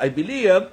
I believe,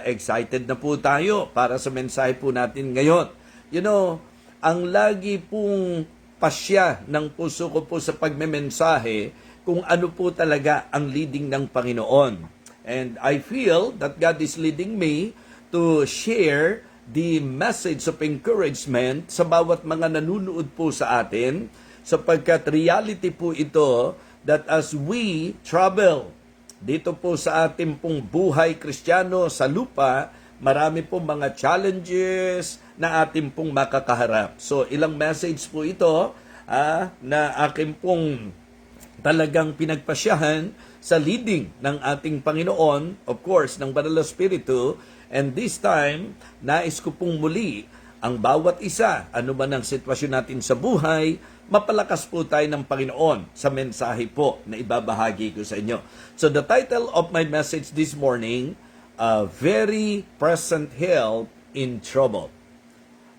excited na po tayo para sa mensahe po natin ngayon. You know, ang lagi pong pasya ng puso ko po sa pagmemensahe kung ano po talaga ang leading ng Panginoon. And I feel that God is leading me to share the message of encouragement sa bawat mga nanunood po sa atin, sapagkat reality po ito that as we travel dito po sa ating pong buhay Kristiyano sa lupa, marami pong mga challenges na ating pong makakaharap. So ilang message po ito na aking pong talagang pinagpasyahan sa leading ng ating Panginoon, of course, ng Banal na Espiritu. And this time, nais ko pong muli ang bawat isa, ano man ang sitwasyon natin sa buhay, mapalakas po tayo ng Panginoon sa mensahe po na ibabahagi ko sa inyo. So the title of my message this morning, A Very Present Help in Trouble.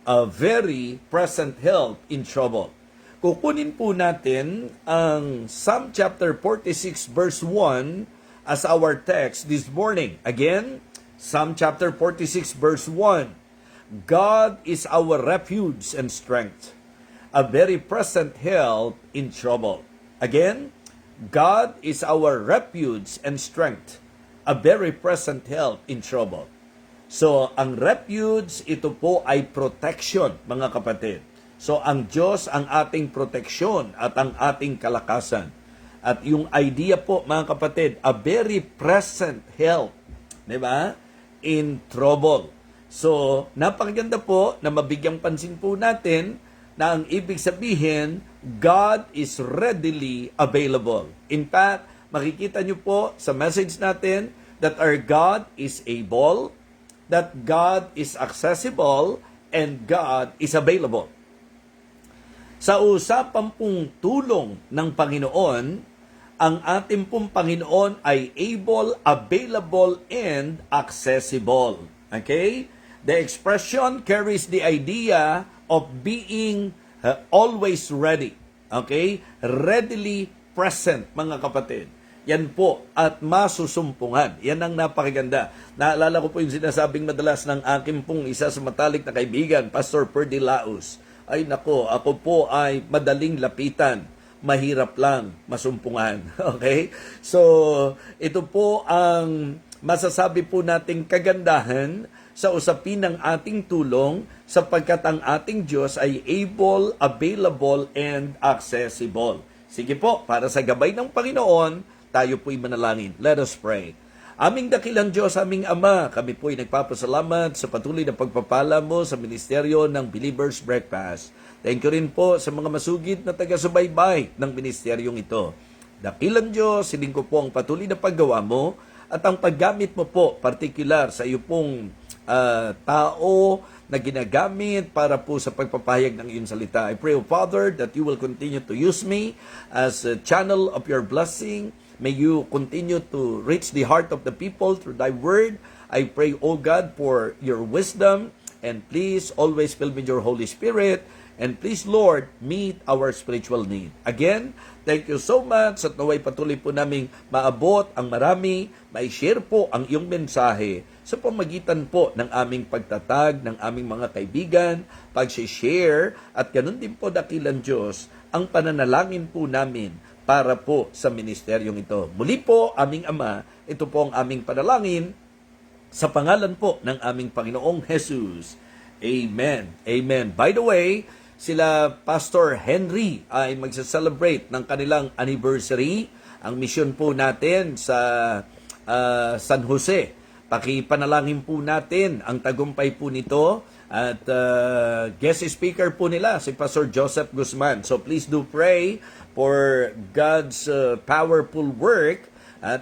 A Very Present Help in Trouble. Kukunin po natin ang Psalm chapter 46 verse 1 as our text this morning. Again, Psalm chapter 46 verse 1. God is our refuge and strength, a very present help in trouble. Again, God is our refuge and strength, a very present help in trouble. So, ang refuge, ito po ay protection, mga kapatid. So, ang Diyos ang ating proteksyon at ang ating kalakasan. At yung idea po, mga kapatid, a very present help, di ba? In trouble. So, napakaganda po na mabigyang pansin po natin na ang ibig sabihin, God is readily available. In fact, makikita nyo po sa message natin that our God is able, that God is accessible, and God is available. Sa usapang pong tulong ng Panginoon, ang ating pong Panginoon ay able, available, and accessible. Okay? The expression carries the idea of being always ready. Okay? Readily present, mga kapatid. Yan po, at masusumpungan. Yan ang napakaganda. Naalala ko po yung sinasabing madalas ng aking pong isa sa matalik na kaibigan, Pastor Perdy Laus. Ay nako, ako po ay madaling lapitan. Mahirap lang masumpungan. Okay? So, ito po ang masasabi po nating kagandahan sa usapin ng ating tulong, sapagkat ang ating Diyos ay able, available, and accessible. Sige po, para sa gabay ng Panginoon, tayo po'y manalangin. Let us pray. Aming dakilang Diyos, aming Ama, kami po'y nagpapasalamat sa patuloy na pagpapala mo sa ministeryo ng Believer's Breakfast. Thank you rin po sa mga masugid na taga-subaybay ng ministeryong ito. Dakilang Diyos, hiling ko po ang patuloy na paggawa mo at ang paggamit mo po, particular sa iyo pong tao na ginagamit para po sa pagpapahayag ng iyong salita. I pray, O Father, that you will continue to use me as a channel of your blessing. May you continue to reach the heart of the people through thy word. I pray, O God, for your wisdom, and please always fill me with your Holy Spirit. And please, Lord, meet our spiritual need. Again, thank you so much at naway patuloy po naming maabot ang marami, mai-share po ang iyong mensahe sa pamagitan po ng aming pagtatag, ng aming mga kaibigan, pag-share, at ganun din po dakilang Diyos, ang pananalangin po namin para po sa ministeryong ito. Muli po, aming Ama, ito po ang aming panalangin sa pangalan po ng aming Panginoong Jesus. Amen. Amen. By the way, sila Pastor Henry ay magsa-celebrate ng kanilang anniversary. Ang misyon po natin sa San Jose. Pakipanalangin po natin ang tagumpay po nito. At guest speaker po nila, si Pastor Joseph Guzman. So please do pray for God's powerful work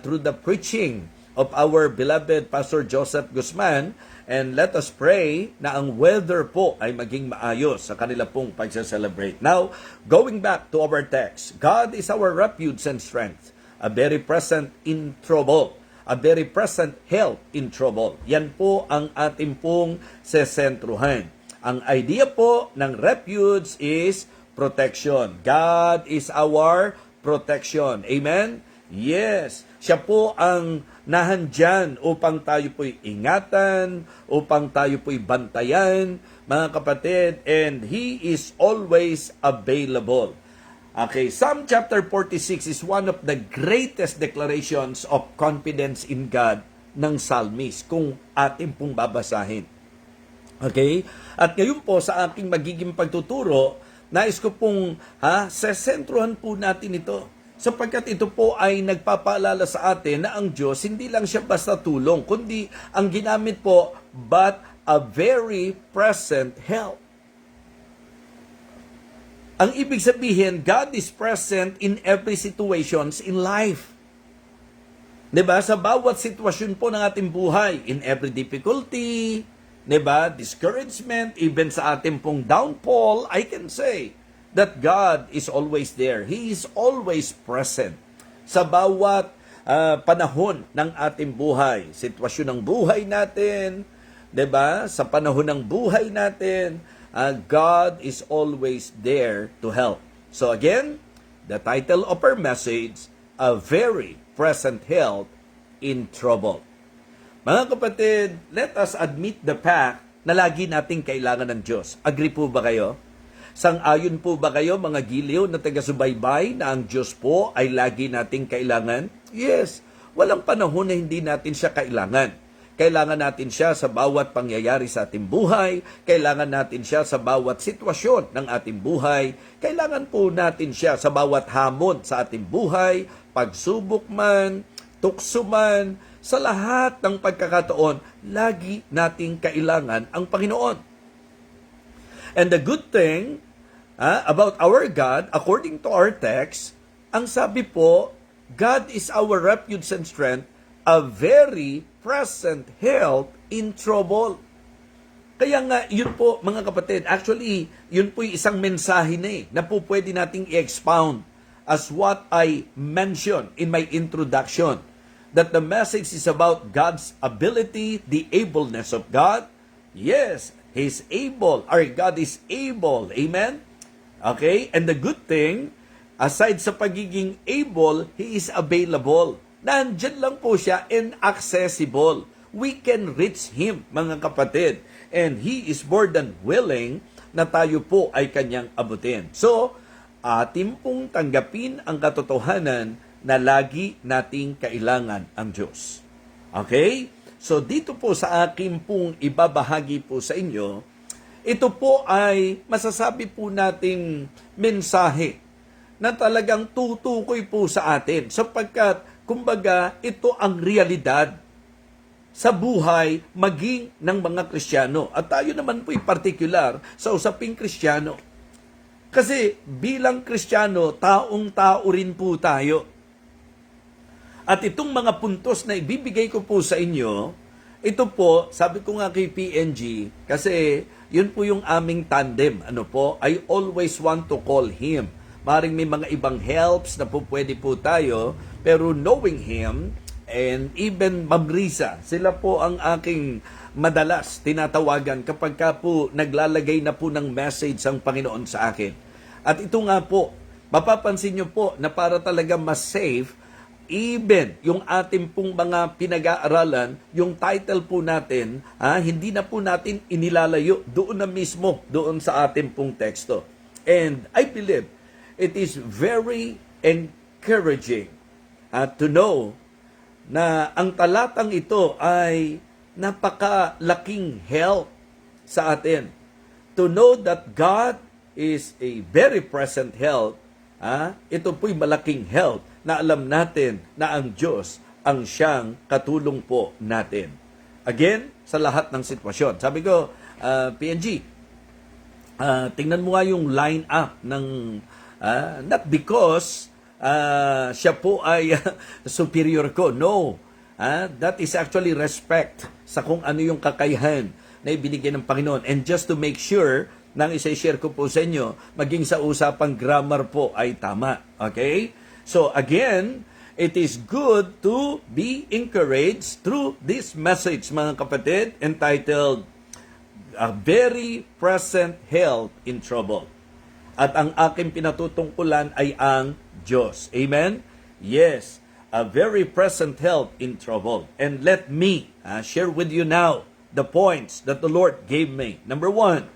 through the preaching of our beloved Pastor Joseph Guzman. And let us pray na ang weather po ay maging maayos sa kanila pong pagsa-celebrate. Now, going back to our text, God is our refuge and strength, a very present in trouble, a very present help in trouble. Yan po ang ating pong sesentruhan. Ang idea po ng refuge is protection. God is our protection. Amen? Yes, siya po ang nahandyan upang tayo po'y ingatan, upang tayo po'y bantayan, mga kapatid, and He is always available. Okay, Psalm chapter 46 is one of the greatest declarations of confidence in God ng psalmist kung atin pong babasahin. Okay? At ngayon po sa aking magiging pagtuturo, nais ko pong sesentruhan po natin ito. Sapagkat ito po ay nagpapaalala sa atin na ang Diyos hindi lang siya basta tulong, kundi ang ginamit po, but a very present help. Ang ibig sabihin, God is present in every situations in life. 'Di ba? Sa bawat sitwasyon po ng ating buhay, in every difficulty, 'di ba? Discouragement, even sa ating pong downfall, I can say that God is always there. He is always present sa bawat panahon ng ating buhay. Sitwasyon ng buhay natin, 'di ba? Sa panahon ng buhay natin, God is always there to help. So again, the title of our message, A Very Present Help in Trouble. Mga kapatid, let us admit the fact na lagi nating kailangan ng Diyos. Agree po ba kayo? Sang-ayon po ba kayo, mga giliw na taga-subaybay, na ang Diyos po ay lagi nating kailangan? Yes, walang panahon na hindi natin siya kailangan. Kailangan natin siya sa bawat pangyayari sa ating buhay. Kailangan natin siya sa bawat sitwasyon ng ating buhay. Kailangan po natin siya sa bawat hamon sa ating buhay, pagsubok man, tukso man, sa lahat ng pagkakataon, lagi nating kailangan ang Panginoon. And the good thing about our God, according to our text, ang sabi po, God is our refuge and strength, a very present help in trouble. Kaya nga, yun po mga kapatid, actually, yun po yung isang mensahe na po pwede nating i-expound as what I mentioned in my introduction. That the message is about God's ability, the ableness of God. Yes, He's able. Our God is able. Amen? Okay? And the good thing, aside sa pagiging able, He is available. Nandyan lang po siya, inaccessible. We can reach Him, mga kapatid. And He is more than willing na tayo po ay Kanyang abutin. So, atin pong tanggapin ang katotohanan na lagi nating kailangan ang Diyos. Okay? So, dito po sa akin pong ibabahagi po sa inyo, ito po ay masasabi po nating mensahe na talagang tutukoy po sa atin sapagkat kumbaga, ito ang realidad sa buhay maging ng mga Kristiyano. At tayo naman po'y particular sa usaping Kristiyano. Kasi bilang Kristiyano, taong-tao rin po tayo. At itong mga puntos na ibibigay ko po sa inyo, ito po, sabi ko nga kay PNG, kasi yun po yung aming tandem. Ano po? I always want to call him. Maring may mga ibang helps na po pwede po tayo, pero knowing Him, and even Ma'am Risa, sila po ang aking madalas tinatawagan kapag ka po naglalagay na po ng message ang Panginoon sa akin. At ito nga po, mapapansin nyo po na para talaga mas safe, even yung ating pong mga pinag-aaralan, yung title po natin, hindi na po natin inilalayo doon na mismo, doon sa ating pong teksto. And I believe, it is very encouraging to know na ang talatang ito ay napakalaking help sa atin. To know that God is a very present help, ito po'y malaking help na alam natin na ang Diyos ang siyang katulong po natin. Again, sa lahat ng sitwasyon. Sabi ko, PNG, tingnan mo nga yung line up ng not because siya po ay superior ko. No. That is actually respect sa kung ano yung kakayahan na ibinigay ng Panginoon. And just to make sure, nang isa-share ko po sa inyo, maging sa usapang grammar po ay tama. Okay? So again, it is good to be encouraged through this message, mga kapatid, entitled, A Very Present Help in Trouble. At ang aking pinatutungkulan ay ang Diyos. Amen? Yes. a very present help in trouble. And let me share with you now the points that the Lord gave me. Number one,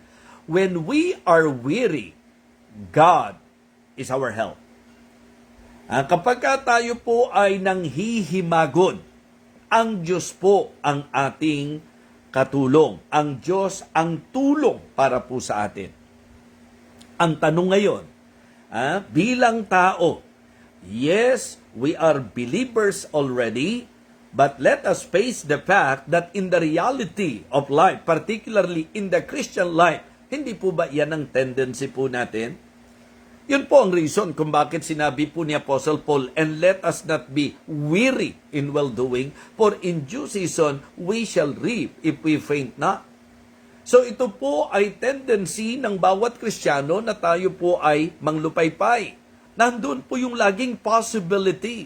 when we are weary, God is our help. Kapag tayo po ay nanghihimagod, ang Diyos po ang ating katulong. Ang Diyos ang tulong para po sa atin. Ang tanong ngayon, bilang tao, yes, we are believers already, but let us face the fact that in the reality of life, particularly in the Christian life, hindi po ba yan ang tendency po natin? Yun po ang reason kung bakit sinabi po ni Apostle Paul, and let us not be weary in well-doing, for in due season we shall reap if we faint not. So ito po ay tendency ng bawat Kristiyano na tayo po ay manglupaypay. Nandun po yung laging possibility.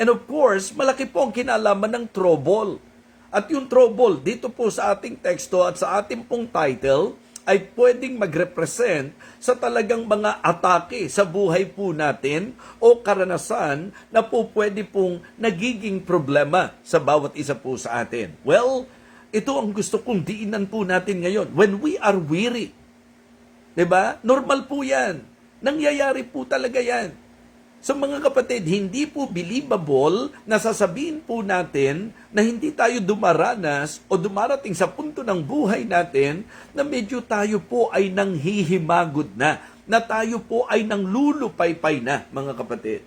And of course, malaki po ang kinalaman ng trouble. At yung trouble dito po sa ating teksto at sa ating pong title ay pwedeng mag-represent sa talagang mga atake sa buhay po natin o karanasan na po pwede pong nagiging problema sa bawat isa po sa atin. Well, ito ang gusto kong diinan po natin ngayon. When we are weary, diba? Normal po yan. Nangyayari po talaga yan. So mga kapatid, hindi po believable na sasabihin po natin na hindi tayo dumaranas o dumarating sa punto ng buhay natin na medyo tayo po ay nanghihimagod na tayo po ay nanglulupaypay na, mga kapatid.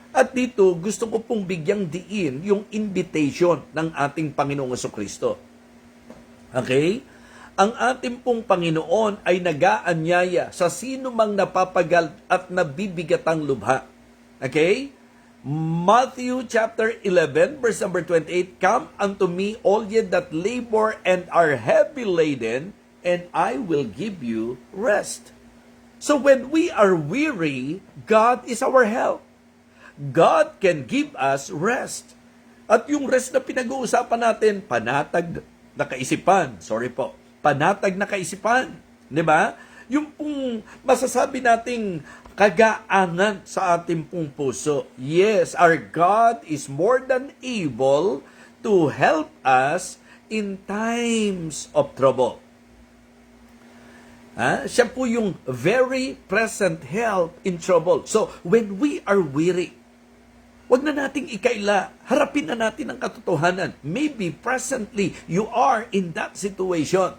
At dito, gusto ko pong bigyang diin yung invitation ng ating Panginoong Jesucristo. Okay? Ang ating pong Panginoon ay nag-aanyaya sa sino mang napapagal at nabibigatang lubha. Okay? Matthew chapter 11 verse number 28, "Come unto me all ye that labor and are heavy laden, and I will give you rest." So when we are weary, God is our help. God can give us rest. At yung rest na pinag-uusapan natin, panatag na kaisipan. Panatag na kaisipan. Di ba? Yung pong masasabi nating kagaangan sa ating pong puso. Yes, our God is more than able to help us in times of trouble. Siya po yung very present help in trouble. So, when we are weary, wag na nating ikaila. Harapin na natin ang katotohanan. Maybe presently, you are in that situation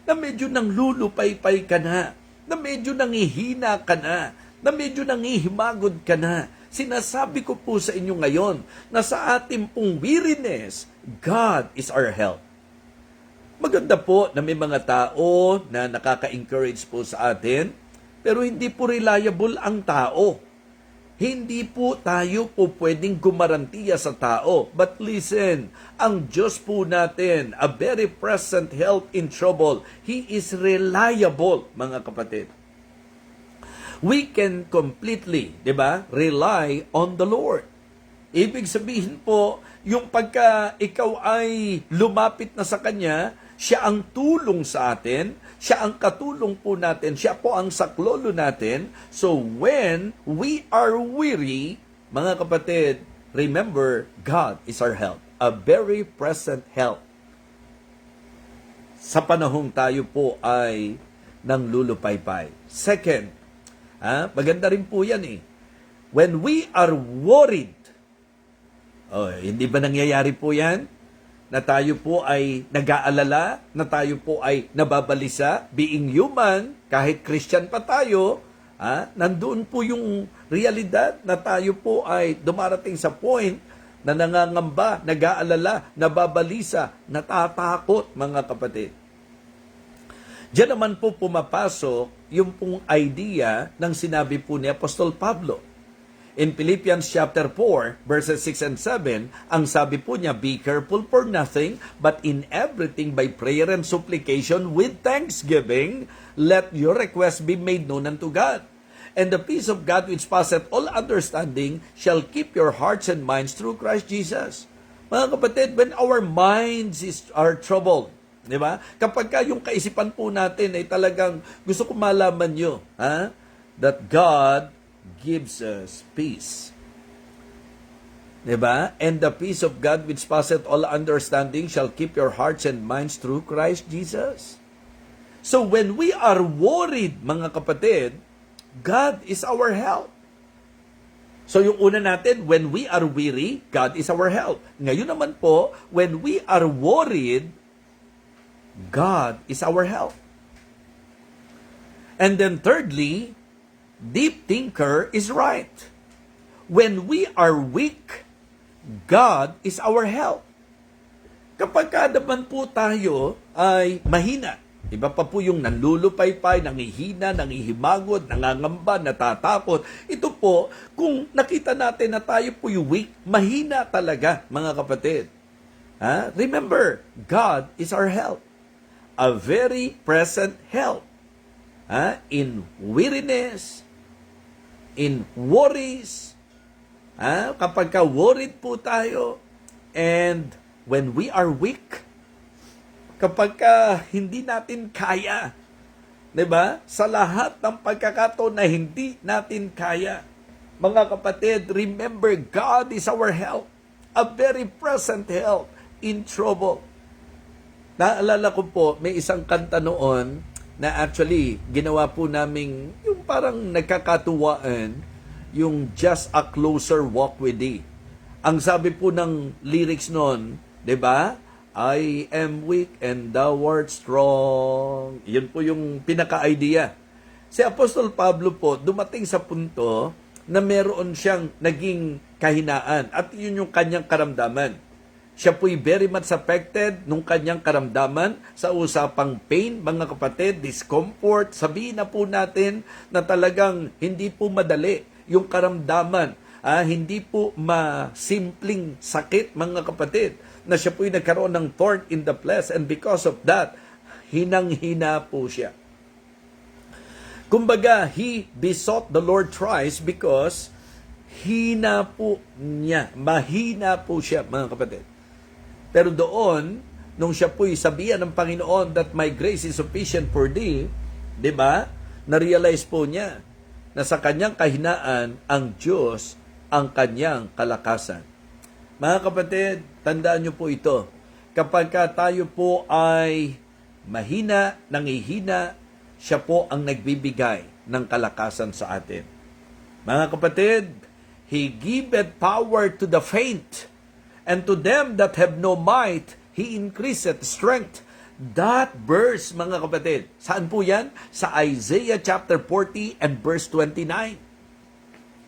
na medyo nanglulupaypay ka na medyo nangihina ka na medyo nangihimagod ka na. Sinasabi ko po sa inyo ngayon na sa ating pong weariness, God is our help. Maganda po na may mga tao na nakaka-encourage po sa atin, pero hindi po reliable ang tao. Hindi po tayo po pwedeng gumarantiya sa tao. But listen, ang Diyos po natin, a very present help in trouble. He is reliable, mga kapatid. We can completely, di ba, rely on the Lord. Ibig sabihin po, yung pagka ikaw ay lumapit na sa Kanya, siya ang tulong sa atin, siya ang katulong po natin, siya po ang saklolo natin. So when we are weary, mga kapatid, remember, God is our help. A very present help. Sa panahong tayo po ay nanglulupaypay. Second, maganda rin po yan eh. When we are worried, hindi ba nangyayari po yan? Na tayo po ay nag-aalala, na tayo po ay nababalisa, being human, kahit Christian pa tayo, nandoon po yung realidad na tayo po ay dumarating sa point na nangangamba, nag-aalala, nababalisa, natatakot, mga kapatid. Diyan naman po pumapasok yung pong idea ng sinabi po ni Apostol Pablo. In Philippians chapter 4, verses 6 and 7, ang sabi po niya, "Be careful for nothing, but in everything by prayer and supplication with thanksgiving, let your requests be made known unto God. And the peace of God which passeth all understanding shall keep your hearts and minds through Christ Jesus." Mga kapatid, when our minds are troubled, di ba? Kapag yung kaisipan po natin ay talagang gusto ko malaman nyo, that God gives us peace. Diba? And the peace of God which passeth all understanding shall keep your hearts and minds through Christ Jesus. So when we are worried, mga kapatid, God is our help. So yung una natin, when we are weary, God is our help. Ngayon naman po, when we are worried, God is our help. And then thirdly, deep thinker is right. When we are weak, God is our help. Kapag naman po tayo ay mahina, iba pa po yung nanlulupaypay, nangihina, nangihimagod, nangangamba, natatakot. Ito po, kung nakita natin na tayo po yung weak, mahina talaga, mga kapatid. Remember, God is our help. A very present help. In weariness, in worries, kapag worried po tayo, and when we are weak, kapag hindi natin kaya, 'di ba? Sa lahat ng pagkakataon na hindi natin kaya, mga kapatid, remember God is our help, a very present help in trouble. Naalala ko po, may isang kanta noon na actually ginawa po naming yung parang nagkakatuwaan, yung Just a Closer Walk with Thee. Ang sabi po ng lyrics noon, 'di ba? I am weak and thou art strong. Yun po yung pinaka-idea. Si Apostol Pablo po, dumating sa punto na meron siyang naging kahinaan at yun yung kanyang karamdaman. Siya po'y very much affected nung kanyang karamdaman sa usapang pain, mga kapatid, discomfort. Sabihin na po natin na talagang hindi po madali yung karamdaman. Hindi po masimpleng sakit, mga kapatid, na siya po'y nagkaroon ng thorn in the flesh, and because of that, hinang-hina po siya. Kumbaga, he besought the Lord thrice because hina po niya, mahina po siya, mga kapatid. Pero doon, nung siya po'y sabihan ng Panginoon that my grace is sufficient for thee, di ba? Na-realize po niya na sa kanyang kahinaan, ang Diyos ang kanyang kalakasan. Mga kapatid, tandaan niyo po ito. Kapag tayo po ay mahina, nangihina, siya po ang nagbibigay ng kalakasan sa atin. Mga kapatid, He giveth power to the faint, and to them that have no might, He increaseth strength. That verse, mga kapatid, saan po yan? Sa Isaiah chapter 40 and verse 29.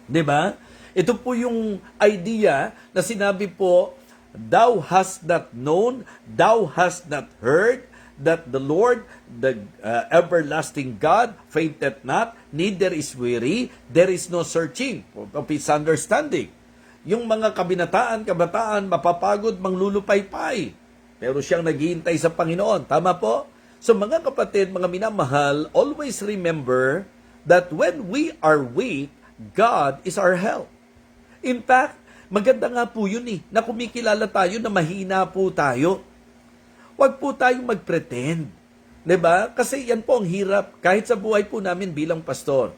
Diba? Ito po yung idea na sinabi po, thou hast not known, thou hast not heard, that the Lord, the everlasting God, fainteth not, neither is weary, there is no searching of His understanding. Yung mga kabataan, mapapagod, manglulupaypay. Pero siyang naghihintay sa Panginoon. Tama po? So mga kapatid, mga minamahal, always remember that when we are weak, God is our help. In fact, maganda nga po yun na kumikilala tayo na mahina po tayo. Huwag po tayong mag-pretend. Diba? Kasi yan po ang hirap kahit sa buhay po namin bilang pastor.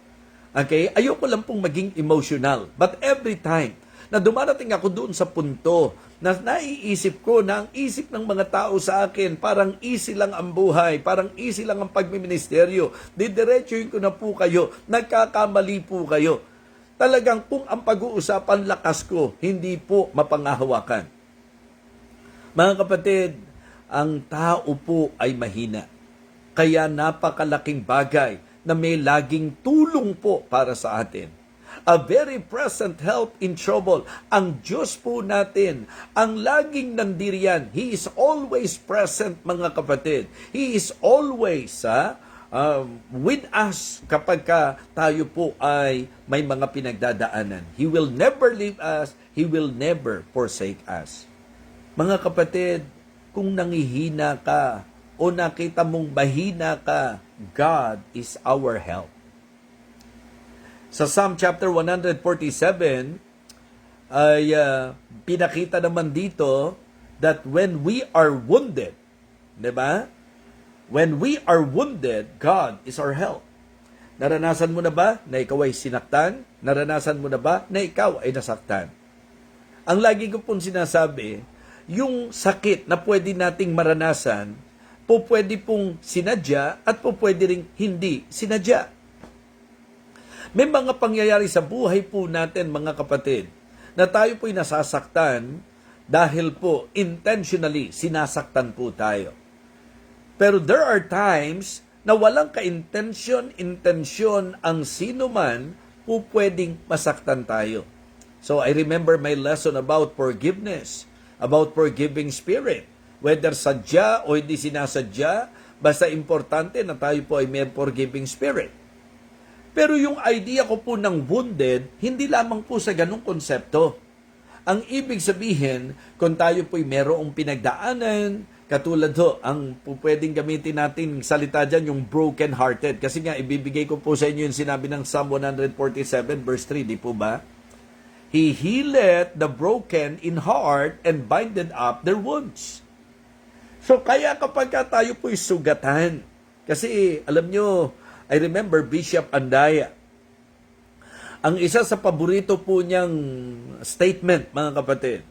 Okay? Ayoko lang pong maging emotional. But every time na dumarating ako doon sa punto na naiisip ko na ang isip ng mga tao sa akin, parang easy lang ang buhay, parang easy lang ang pagmiministeryo, didiretsuhin ko na po kayo, nagkakamali po kayo. Talagang kung ang pag-uusapan lakas ko, hindi po mapangahawakan. Mga kapatid, ang tao po ay mahina. Kaya napakalaking bagay na may laging tulong po para sa atin. A very present help in trouble. Ang Diyos po natin, ang laging nandiriyan. He is always present, mga kapatid. He is always with us kapag tayo po ay may mga pinagdadaanan. He will never leave us. He will never forsake us. Mga kapatid, kung nangihina ka o nakita mong mahina ka, God is our help. Sa Psalm chapter 147 ay pinakita naman dito that when we are wounded, 'di ba? When we are wounded, God is our help. Naranasan mo na ba na ikaw ay sinaktan? Naranasan mo na ba na ikaw ay nasaktan? Ang lagi ko pong sinasabi, yung sakit na pwede nating maranasan, po pwede pong sinadya at po pwede ring hindi sinadya. May mga pangyayari sa buhay po natin, mga kapatid, na tayo po'y nasasaktan dahil po intentionally sinasaktan po tayo. Pero there are times na walang ka-intensyon ang sino man po pwedeng masaktan tayo. So I remember my lesson about forgiveness, about forgiving spirit. Whether sadya o hindi sinasadya, basta importante na tayo po ay may forgiving spirit. Pero yung idea ko po ng wounded, hindi lamang po sa ganung konsepto. Ang ibig sabihin, kung tayo po'y merong pinagdaanan, katulad ho, ang pwedeng gamitin natin salita dyan, yung broken-hearted. Kasi nga, ibibigay ko po sa inyo yung sinabi ng Psalm 147 verse 3, di po ba? He healeth the broken in heart and binded up their wounds. So, kaya kapag tayo po'y sugatan, kasi alam nyo, I remember Bishop Andaya, ang isa sa paborito po niyang statement, mga kapatid,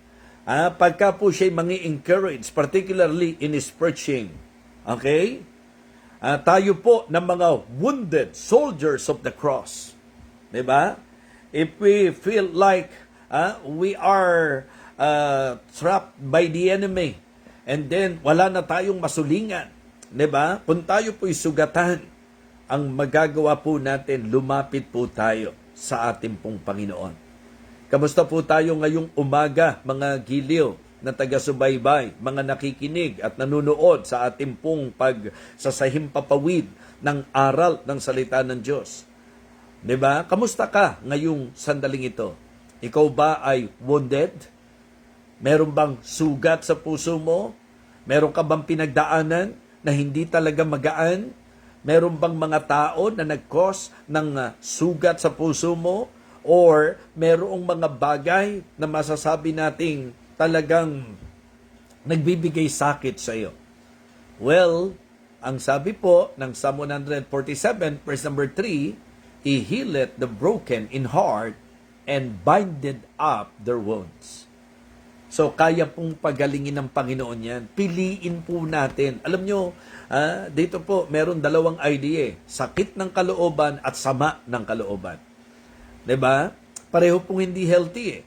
pagka po siya'y mangi-encourage, particularly in his preaching, okay? Tayo po ng mga wounded soldiers of the cross. Diba? If we feel like we are trapped by the enemy, and then wala na tayong masulingan, diba? Kung tayo po'y sugatan, ang magagawa po natin, lumapit po tayo sa ating pong Panginoon. Kamusta po tayo ngayong umaga, mga giliw na taga-subaybay, mga nakikinig at nanunood sa ating pong pagsasahimpapawid ng aral ng salita ng Diyos? Diba? Kamusta ka ngayong sandaling ito? Ikaw ba ay wounded? Meron bang sugat sa puso mo? Meron ka bang pinagdaanan na hindi talaga magaan? Meron bang mga tao na nag-cause ng sugat sa puso mo? Or merong mga bagay na masasabi nating talagang nagbibigay sakit sa iyo? Well, ang sabi po ng Psalm 147, verse number 3, He healeth the broken in heart and binded up their wounds. So, kaya pong pagalingin ng Panginoon yan. Piliin po natin. Alam nyo, dito po, meron dalawang idea. Sakit ng kalooban at sama ng kalooban. 'Di ba? Pareho pong hindi healthy .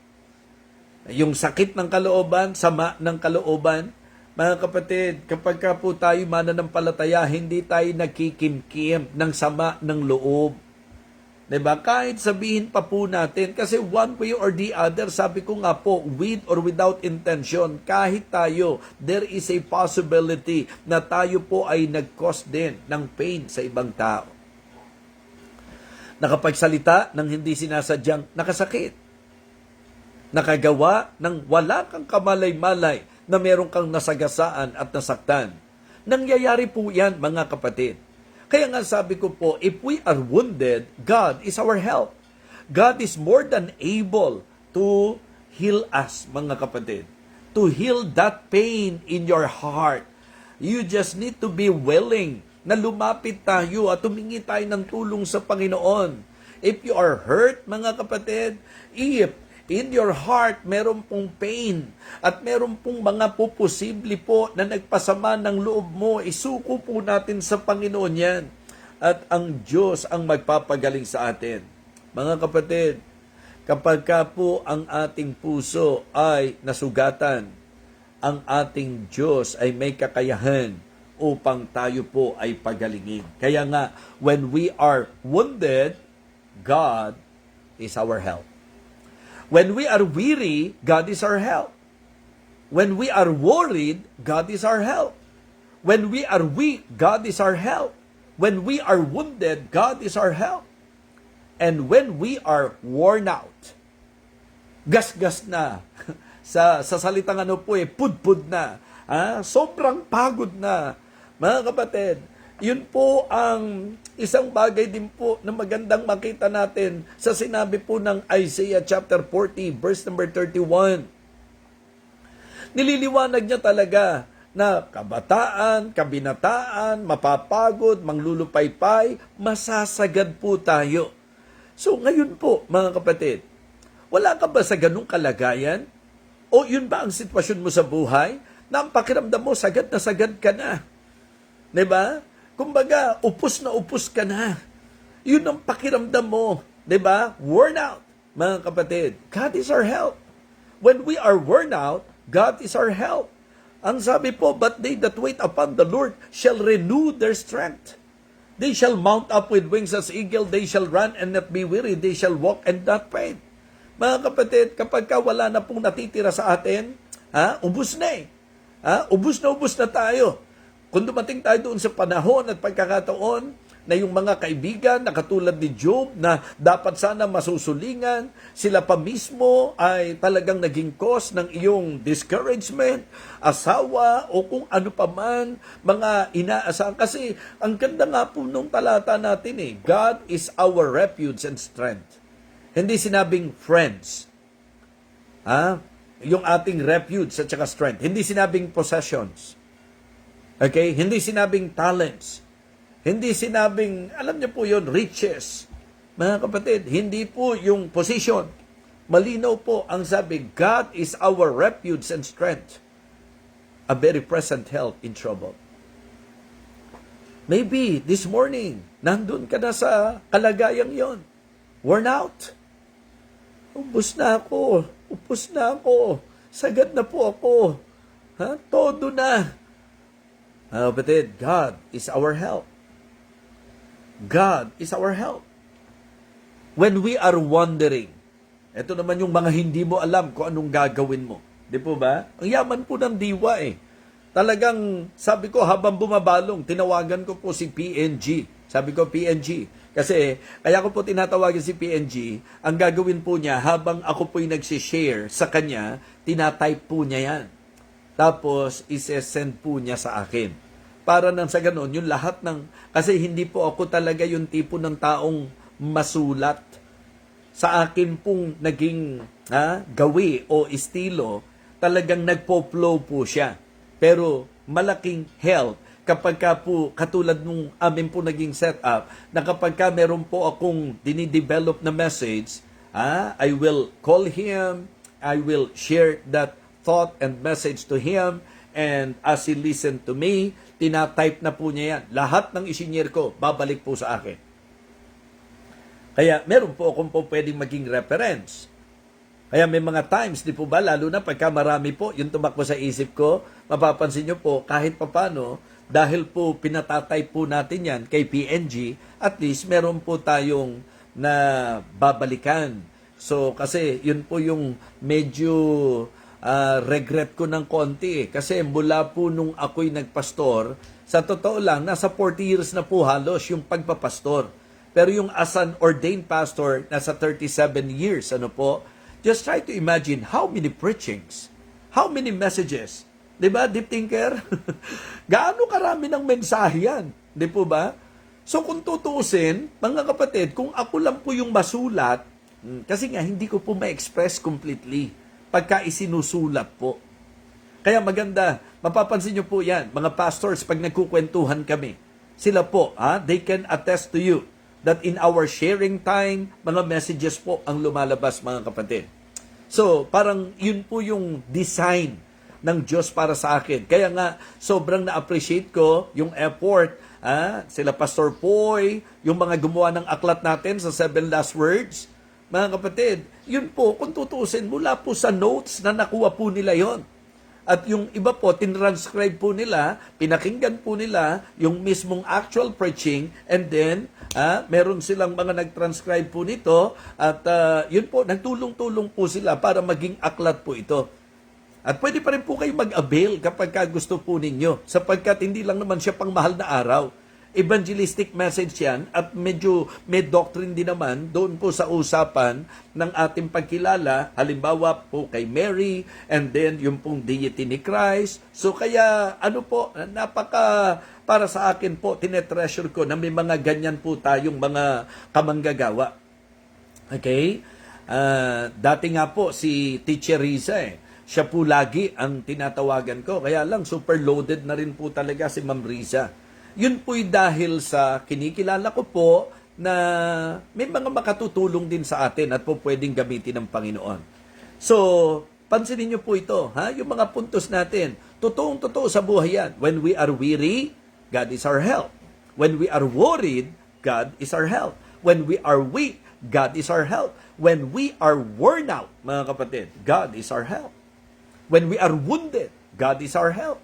Yung sakit ng kalooban, sama ng kalooban. Mga kapatid, kapag ka po tayo mananampalataya, hindi tayo nagkikimkim ng sama ng loob. 'Di ba? Kahit sabihin pa po natin, kasi one way or the other, sabi ko nga po, with or without intention, kahit tayo, there is a possibility na tayo po ay nag-cause din ng pain sa ibang tao. Nakapagsalita ng hindi sinasadyang nakasakit. Nakagawa ng wala kang kamalay-malay na meron kang nasagasaan at nasaktan. Nangyayari po yan, mga kapatid. Kaya nga sabi ko po, if we are wounded, God is our help. God is more than able to heal us, mga kapatid. To heal that pain in your heart. You just need to be willing na lumapit tayo at humingi tayo ng tulong sa Panginoon. If you are hurt, mga kapatid, if in your heart meron pong pain at meron pong mga posible po na nagpasama ng loob mo, isuko po natin sa Panginoon yan. At ang Diyos ang magpapagaling sa atin. Mga kapatid, kapag ka po ang ating puso ay nasugatan, ang ating Diyos ay may kakayahan upang tayo po ay pagalingin. Kaya nga, when we are wounded, God is our help. When we are weary, God is our help. When we are worried, God is our help. When we are weak, God is our help. When we are wounded, God is our help. And when we are worn out, gasgas na, sa salitang pudpud na, sobrang pagod na, mga kapatid, yun po ang isang bagay din po na magandang makita natin sa sinabi po ng Isaiah chapter 40, verse number 31. Nililiwanag niya talaga na kabataan, kabinataan, mapapagod, manglulupaypay, masasagad po tayo. So ngayon po, mga kapatid, wala ka ba sa ganung kalagayan? O yun ba ang sitwasyon mo sa buhay? Na ang pakiramdam mo, sagad na sagad ka na. 'Di ba? Kumbaga, upos na upos ka na. Yun ang pakiramdam mo. 'Di ba? Worn out, mga kapatid. God is our help. When we are worn out, God is our help. Ang sabi po, but they that wait upon the Lord shall renew their strength. They shall mount up with wings as eagle. They shall run and not be weary. They shall walk and not faint. Mga kapatid, kapag wala na pong natitira sa atin, ubus na eh. Ubus na tayo. Kung dumating tayo doon sa panahon at pagkakataon na yung mga kaibigan na katulad ni Job na dapat sana masusulingan, sila pa mismo ay talagang naging cause ng iyong discouragement, asawa o kung ano pa man, mga inaasahan. Kasi ang ganda nga po nung talata natin eh, God is our refuge and strength. Hindi sinabing friends. Yung ating refuge at saka strength. Hindi sinabing possessions. Okay? Hindi sinabing talents. Hindi sinabing, alam niyo po yun, riches. Mga kapatid, hindi po yung position. Malinaw po ang sabi, God is our refuge and strength. A very present help in trouble. Maybe this morning, nandun ka na sa kalagayang yon. Worn out. Ubus na ako. Sagad na po ako. Todo na. Kapatid, God is our help. God is our help. When we are wandering, ito naman yung mga hindi mo alam kung anong gagawin mo. Di po ba? Ang yaman po ng diwa eh. Talagang, sabi ko, habang bumabalong, tinawagan ko po si PNG. Sabi ko, PNG. Kasi, kaya ko po tinatawagan si PNG, ang gagawin po niya, habang ako po'y nagsishare sa kanya, tinatype po niya yan. Tapos, isesend po niya sa akin. Para nang sa ganun, yung lahat ng, kasi hindi po ako talaga yung tipo ng taong masulat. Sa akin pong naging gawi o estilo, talagang nagpo-flow po siya. Pero, malaking help kapag ka po, katulad nung amin po naging setup, na kapag ka meron po akong dinidevelop na message, I will call him, I will share that thought and message to him, and as he listen to me, tinatype na po niya yan. Lahat ng isinyer ko, babalik po sa akin. Kaya meron po akong po pwedeng maging reference. Kaya may mga times, di po ba, lalo na pagka marami po, yung tumakbo sa isip ko, mapapansin nyo po, kahit papano, dahil po pinatatype po natin yan kay PNG, at least meron po tayong na babalikan. So, kasi yun po yung medyo regret ko ng konti eh. Kasi mula po nung ako'y nagpastor, sa totoo lang, nasa 40 years na po halos yung pagpapastor. Pero yung as an ordained pastor, nasa 37 years, just try to imagine how many preachings, how many messages. Diba, deep thinker? Gaano karami ng mensahe yan? Di po ba? So kung tutuusin, mga kapatid, kung ako lang po yung masulat, kasi nga hindi ko po ma-express completely pagka isinusulat po. Kaya maganda, mapapansin nyo po yan, mga pastors, pag nagkukwentuhan kami, sila po, they can attest to you that in our sharing time, mga messages po ang lumalabas, mga kapatid. So, parang yun po yung design ng Diyos para sa akin. Kaya nga, sobrang na-appreciate ko yung effort. Sila Pastor Poy, yung mga gumawa ng aklat natin sa 7 Last Words. Mga kapatid, yun po, kung tutuusin, mula po sa notes na nakuha po nila yon. At yung iba po, tinranscribe po nila, pinakinggan po nila yung mismong actual preaching, and then, meron silang mga nag-transcribe po nito, at yun po, nagtulong-tulong po sila para maging aklat po ito. At pwede pa rin po kayo mag-avail kapag gusto po ninyo, sapagkat hindi lang naman siya pang mahal na araw. Evangelistic message yan at medyo may doctrine din naman doon po sa usapan ng ating pagkilala, halimbawa po kay Mary, and then yung pong deity ni Christ. So kaya para sa akin po, tinetreasure ko na may mga ganyan po tayong mga kamanggagawa. Okay? Dati nga po si Teacher Riza siya po lagi ang tinatawagan ko. Kaya lang, super loaded na rin po talaga si Ma'am Riza. Yun po'y dahil sa kinikilala ko po na may mga makatutulong din sa atin at po pwedeng gamitin ng Panginoon. So, Pansinin niyo po ito, ha? Yung mga puntos natin. Totoong-totoo sa buhay yan. When we are weary, God is our help. When we are worried, God is our help. When we are weak, God is our help. When we are worn out, mga kapatid, God is our help. When we are wounded, God is our help.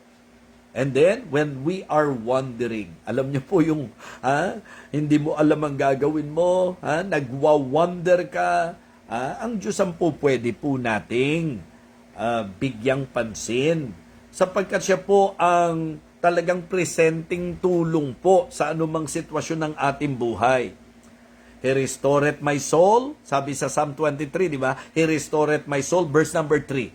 And then, when we are wandering, alam niyo po yung, hindi mo alam ang gagawin mo, nagwa-wonder ka, ang Diyos ang po pwede po nating bigyang pansin. Sapagkat siya po ang talagang presenting tulong po sa anumang sitwasyon ng ating buhay. He restored my soul, sabi sa Psalm 23, di ba? He restored my soul, verse number 3.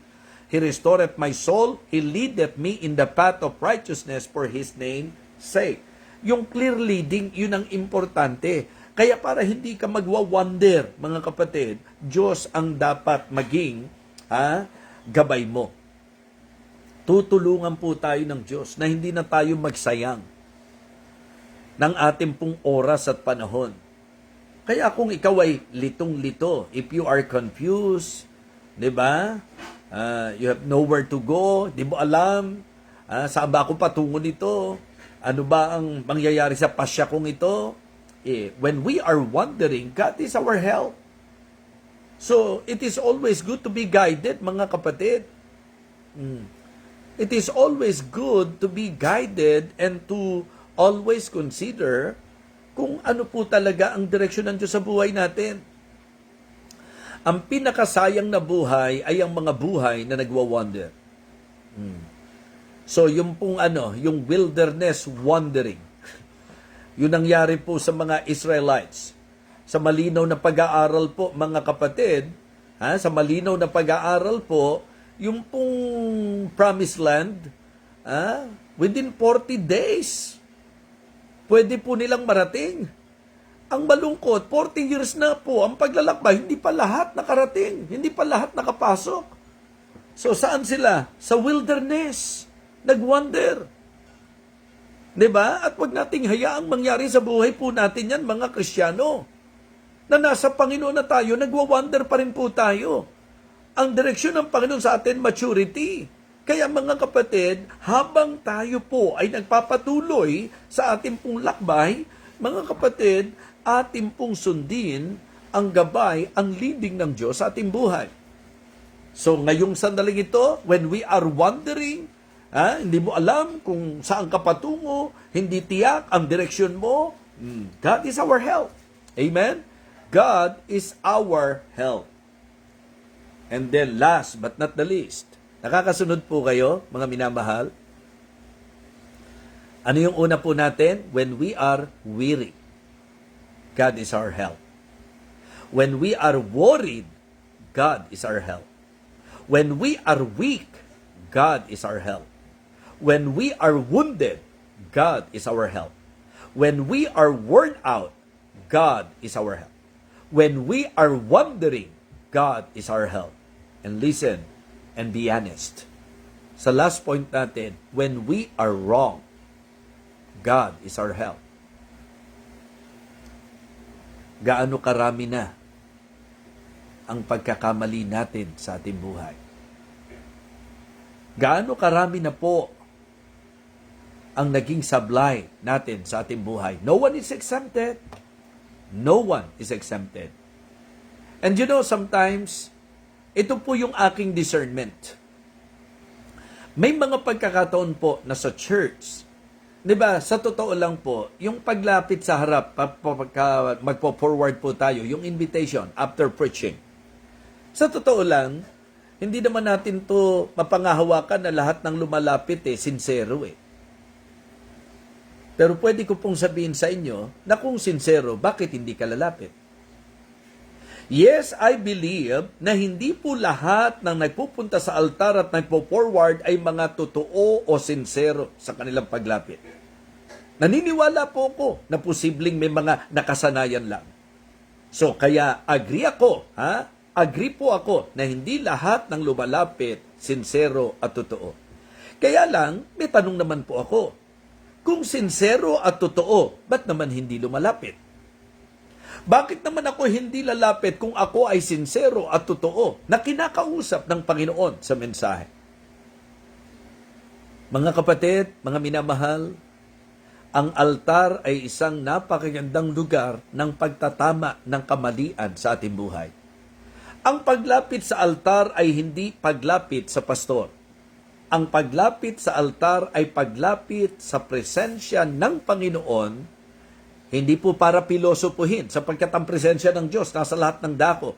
He restored my soul, He leadeth me in the path of righteousness for His name's sake. Yung clear leading, yun ang importante. Kaya para hindi ka magwa-wonder, mga kapatid, Diyos ang dapat maging gabay mo. Tutulungan po tayo ng Diyos na hindi na tayo magsayang ng ating pong oras at panahon. Kaya kung ikaw ay litong-lito, if you are confused, di ba? You have nowhere to go, di mo alam, saan ba ako patungo nito? Ano ba ang mangyayari sa pasya kong ito? When we are wandering, God is our help. So, it is always good to be guided, mga kapatid. It is always good to be guided and to always consider kung ano po talaga ang direksyon ng Diyos sa buhay natin. Ang pinakasayang na buhay ay ang mga buhay na nagwa-wander. So, yung pong yung wilderness wandering, yun nangyari po sa mga Israelites. Sa malinaw na pag-aaral po, mga kapatid, sa malinaw na pag-aaral po, yung pong promised land, within 40 days, pwede po nilang marating. Ang malungkot, 40 years na po ang paglalakbay, hindi pa lahat nakarating, hindi pa lahat nakapasok. So saan sila? Sa wilderness, nagwander. Diba? At wag nating hayaang mangyari sa buhay po natin yan, mga Kristiyano, na nasa Panginoon na tayo, nagwa-wander pa rin po tayo. Ang direksyon ng Panginoon sa atin, maturity. Kaya mga kapatid, habang tayo po ay nagpapatuloy sa ating pong lakbay, mga kapatid, ating pong sundin ang gabay, ang leading ng Diyos sa ating buhay. So ngayong sandaling ito, when we are wandering, hindi mo alam kung saan ka patungo, hindi tiyak ang direksyon mo, God is our help. Amen? God is our help. And then last but not the least, nakakasunod po kayo, mga minamahal? Ano yung una po natin? When we are weary, God is our help. When we are worried, God is our help. When we are weak, God is our help. When we are wounded, God is our help. When we are worn out, God is our help. When we are wandering, God is our help. And listen, and be honest. Sa last point natin, when we are wrong, God is our help. Gaano karami na ang pagkakamali natin sa ating buhay? Gaano karami na po ang naging sablay natin sa ating buhay? No one is exempted. No one is exempted. And you know, sometimes, ito po yung aking discernment. May mga pagkakataon po na sa church, di ba, sa totoo lang po, yung paglapit sa harap, magpo-forward po tayo, yung invitation after preaching. Sa totoo lang, hindi naman natin to mapangahawakan na lahat ng lumalapit sincero Pero pwede ko pong sabihin sa inyo na kung sincero, bakit hindi ka lalapit? Yes, I believe na hindi po lahat ng nagpupunta sa altar at nagpo-forward ay mga totoo o sincero sa kanilang paglapit. Naniniwala po ako na posibleng may mga nakasanayan lang. So, kaya agree ako, agree po ako na hindi lahat ng lumalapit sincero at totoo. Kaya lang, may tanong naman po ako. Kung sincero at totoo, ba't naman hindi lumalapit? Bakit naman ako hindi lalapit kung ako ay sincero at totoo na kinakausap ng Panginoon sa mensahe? Mga kapatid, mga minamahal, ang altar ay isang napakagandang lugar ng pagtatama ng kamalian sa ating buhay. Ang paglapit sa altar ay hindi paglapit sa pastor. Ang paglapit sa altar ay paglapit sa presensya ng Panginoon. Hindi po para pilosopuhin sapagkat ang presensya ng Diyos nasa lahat ng dako.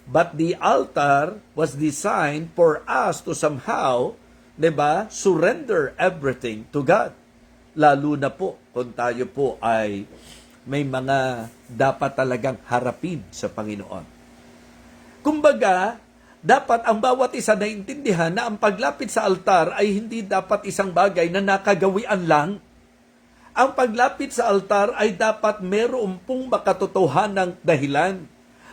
But the altar was designed for us to somehow, surrender everything to God. Lalo na po kung tayo po ay may mga dapat talagang harapin sa Panginoon. Kumbaga, dapat ang bawat isa naintindihan na ang paglapit sa altar ay hindi dapat isang bagay na nakagawian lang. Ang paglapit sa altar ay dapat meron pong makatotohanang dahilan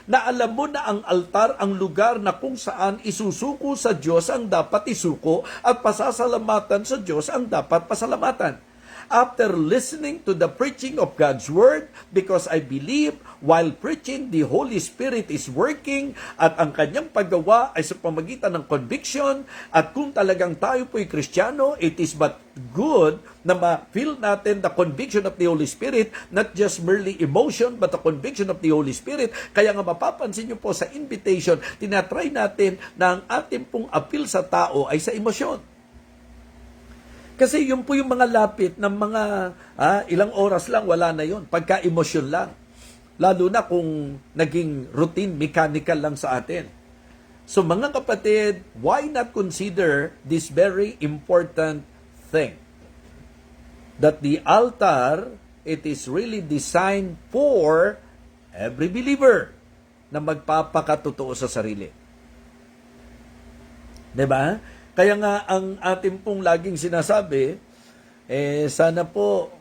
na alam mo na ang altar ang lugar na kung saan isusuko sa Diyos ang dapat isuko at pasasalamatan sa Diyos ang dapat pasalamatan. After listening to the preaching of God's Word, because I believe while preaching, the Holy Spirit is working at ang kanyang paggawa ay sa pamagitan ng conviction at kung talagang tayo po'y Kristiyano, it is but good na ma-feel natin the conviction of the Holy Spirit, not just merely emotion, but the conviction of the Holy Spirit. Kaya nga mapapansin nyo po sa invitation, tinatry natin na ang ating pong appeal sa tao ay sa emosyon. Kasi yun po yung mga lapit ng mga ilang oras lang, wala na yun. Pagka-emosyon lang. Lalo na kung naging routine, mechanical lang sa atin. So mga kapatid, why not consider this very important thing? That the altar, it is really designed for every believer na magpapakatotoo sa sarili. 'Di ba? Kaya nga ang ating pong laging sinasabi, sana po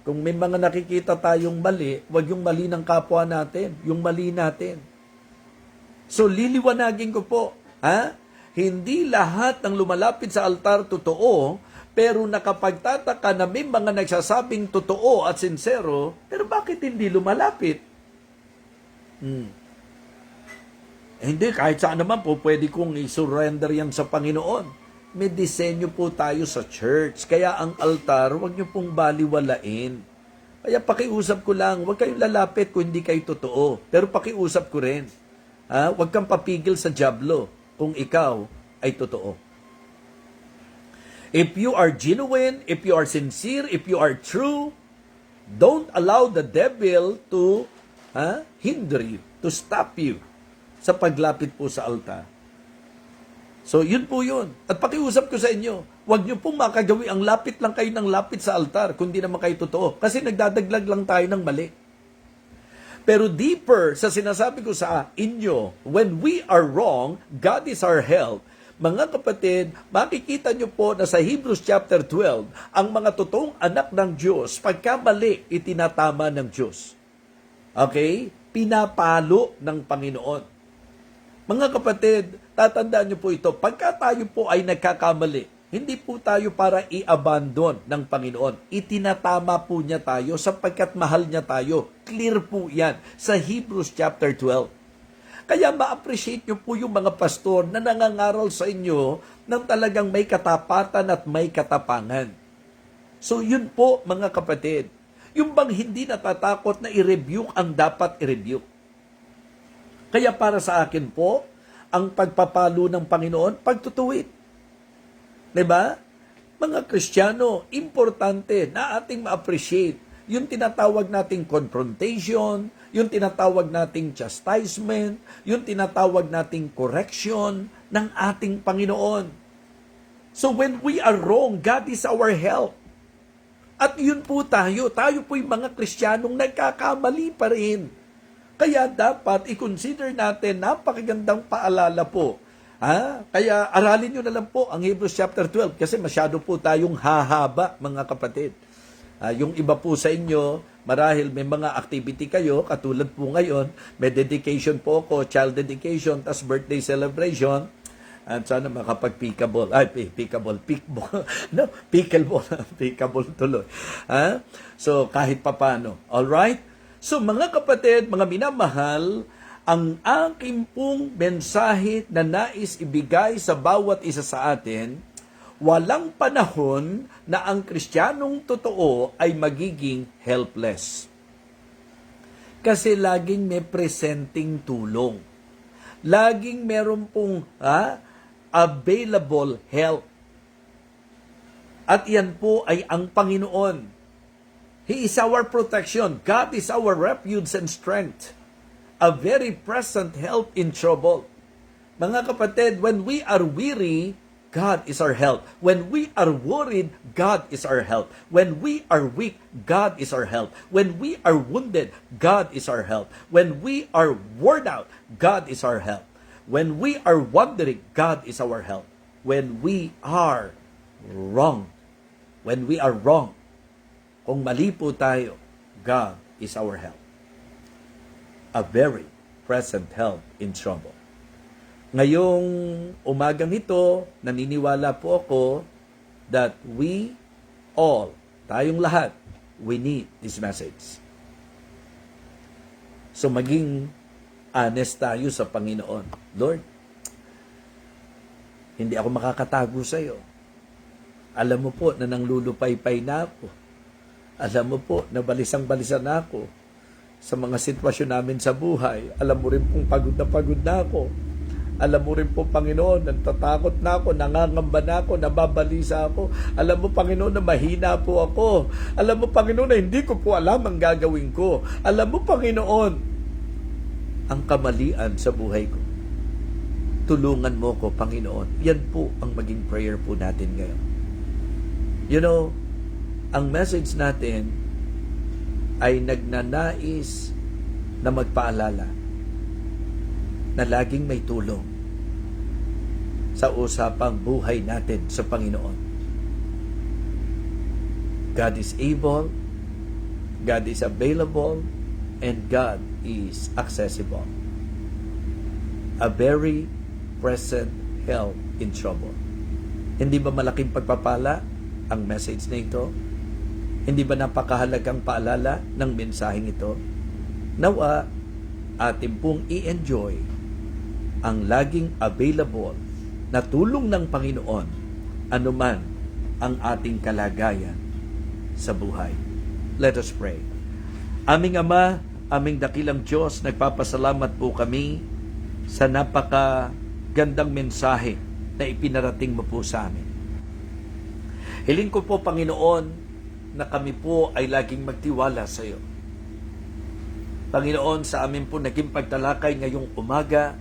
kung may mga nakikita tayong mali, wag yung mali ng kapwa natin, yung mali natin. So liliwanagin ko po, hindi lahat ng lumalapit sa altar totoo, pero nakapagtataka na may mga nagsasabing totoo at sincero, pero bakit hindi lumalapit? Hindi, kahit saan naman po, pwede kong i-surrender yan sa Panginoon. May disenyo po tayo sa church. Kaya ang altar, huwag niyo pong baliwalain. Kaya pakiusap ko lang, huwag kayong lalapit kung hindi kayo totoo. Pero pakiusap ko rin, huwag kang papigil sa dyablo kung ikaw ay totoo. If you are genuine, if you are sincere, if you are true, don't allow the devil to hinder you, to stop you sa paglapit po sa altar. So, yun po yun. At pakiusap ko sa inyo, huwag nyo pong makagawi ang lapit lang kayo ng lapit sa altar kung di naman kayo totoo. Kasi nagdadaglag lang tayo ng mali. Pero deeper sa sinasabi ko sa inyo, when we are wrong, God is our help. Mga kapatid, makikita nyo po na sa Hebrews chapter 12, ang mga totoong anak ng Diyos, pagka mali, itinatama ng Diyos. Okay? Pinapalo ng Panginoon. Mga kapatid, tatandaan niyo po ito, pagka tayo po ay nagkakamali, hindi po tayo para i-abandon ng Panginoon. Itinatama po niya tayo sapagkat mahal niya tayo. Clear po yan sa Hebrews chapter 12. Kaya ma-appreciate niyo po yung mga pastor na nangangaral sa inyo ng talagang may katapatan at may katapangan. So yun po mga kapatid, yung bang hindi natatakot na i-rebuke ang dapat i-rebuke. Kaya para sa akin po, ang pagpapalo ng Panginoon, pagtutuwid. Diba? Mga Kristiyano, importante na ating ma-appreciate yung tinatawag nating confrontation, yung tinatawag nating chastisement, yung tinatawag nating correction ng ating Panginoon. So when we are wrong, God is our help. At yun po tayo po'y mga Kristiyanong nagkakamali pa rin. Kaya dapat i-consider natin, napakagandang paalala po. Kaya aralin nyo na lang po ang Hebrews chapter 12 kasi masyado po tayong hahaba mga kapatid. Yung iba po sa inyo, marahil may mga activity kayo, katulad po ngayon, may dedication po ako, child dedication, tas birthday celebration, at sana makapag-pickable. Pickable. No, pickleball. Pickable tuloy. So, kahit papano. Alright? So mga kapatid, mga minamahal, ang aking pong mensahe na nais ibigay sa bawat isa sa atin, walang panahon na ang Kristiyanong totoo ay magiging helpless. Kasi laging may presenting tulong. Laging meron pong available help. At yan po ay ang Panginoon. He is our protection. God is our refuge and strength. A very present help in trouble. Mga kapatid, when we are weary, God is our help. When we are worried, God is our help. When we are weak, God is our help. When we are wounded, God is our help. When we are worn out, God is our help. When we are wandering, God is our help. When we are wrong, kung mali po tayo, God is our help. A very present help in trouble. Ngayong umagang ito, naniniwala po ako that we all, tayong lahat, we need this message. So maging honest tayo sa Panginoon. Lord, hindi ako makakatago sa iyo. Alam mo po na nanglulupay-pay na ako. Alam mo po na balisang-balisa na ako sa mga sitwasyon namin sa buhay. Alam mo rin pong pagod na ako. Alam mo rin po, Panginoon, natatakot na ako, nangangamba na ako, nababalisa ako. Alam mo, Panginoon, na mahina po ako. Alam mo, Panginoon, na hindi ko po alam ang gagawin ko. Alam mo, Panginoon, ang kamalian sa buhay ko. Tulungan mo ko, Panginoon. Yan po ang maging prayer po natin ngayon. You know, ang message natin ay nagnanais na magpaalala na laging may tulong sa usapang buhay natin sa Panginoon. God is able, God is available, and God is accessible. A very present help in trouble. Hindi ba malaking pagpapala ang message na ito? Hindi ba napakahalagang paalala ng mensaheng ito? Nawa, atin pong i-enjoy ang laging available na tulong ng Panginoon anuman ang ating kalagayan sa buhay. Let us pray. Aming Ama, aming dakilang Diyos, nagpapasalamat po kami sa napakagandang mensahe na ipinarating mo po sa amin. Hiling ko po, Panginoon, na kami po ay laging magtiwala sa iyo. Panginoon, sa amin po naging pagtalakay ngayong umaga,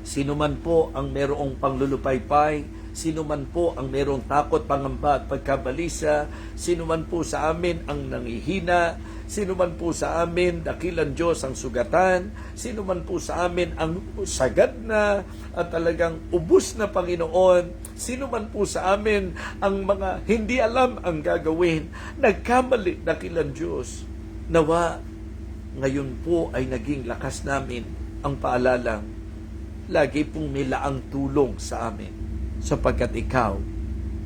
sino man po ang merong panglulupaypay, sino man po ang merong takot, pangamba at pagkabalisa, sino man po sa amin ang nangihina, sino man po sa amin, dakilang Diyos ang sugatan, sino man po sa amin ang sagad na at talagang ubus na Panginoon, sino man po sa amin ang mga hindi alam ang gagawin, nagkamali, dakilang Diyos, nawa ngayon po ay naging lakas namin ang paalalang lagi pong may laang tulong sa amin sapagkat ikaw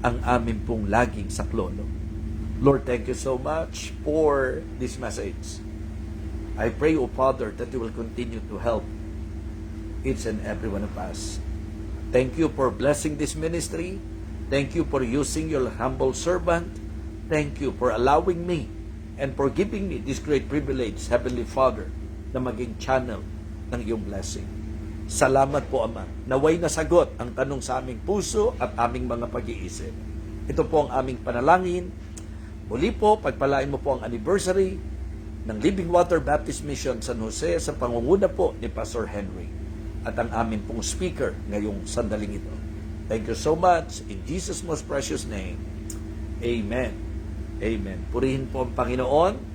ang amin pong laging saklolo. Lord, thank you so much for this message. I pray, O Father, that you will continue to help each and every one of us. Thank you for blessing this ministry. Thank you for using your humble servant. Thank you for allowing me and for giving me this great privilege, Heavenly Father, na maging channel ng iyong blessing. Salamat po, Ama. Naway nasagot ang tanong sa aming puso at aming mga pag-iisip. Ito po ang aming panalangin. Muli po, pagpalain mo po ang anniversary ng Living Water Baptist Mission San Jose sa pangunguna po ni Pastor Henry at ang aming pong speaker ngayong sandaling ito. Thank you so much. In Jesus' most precious name, Amen. Amen. Purihin po ang Panginoon.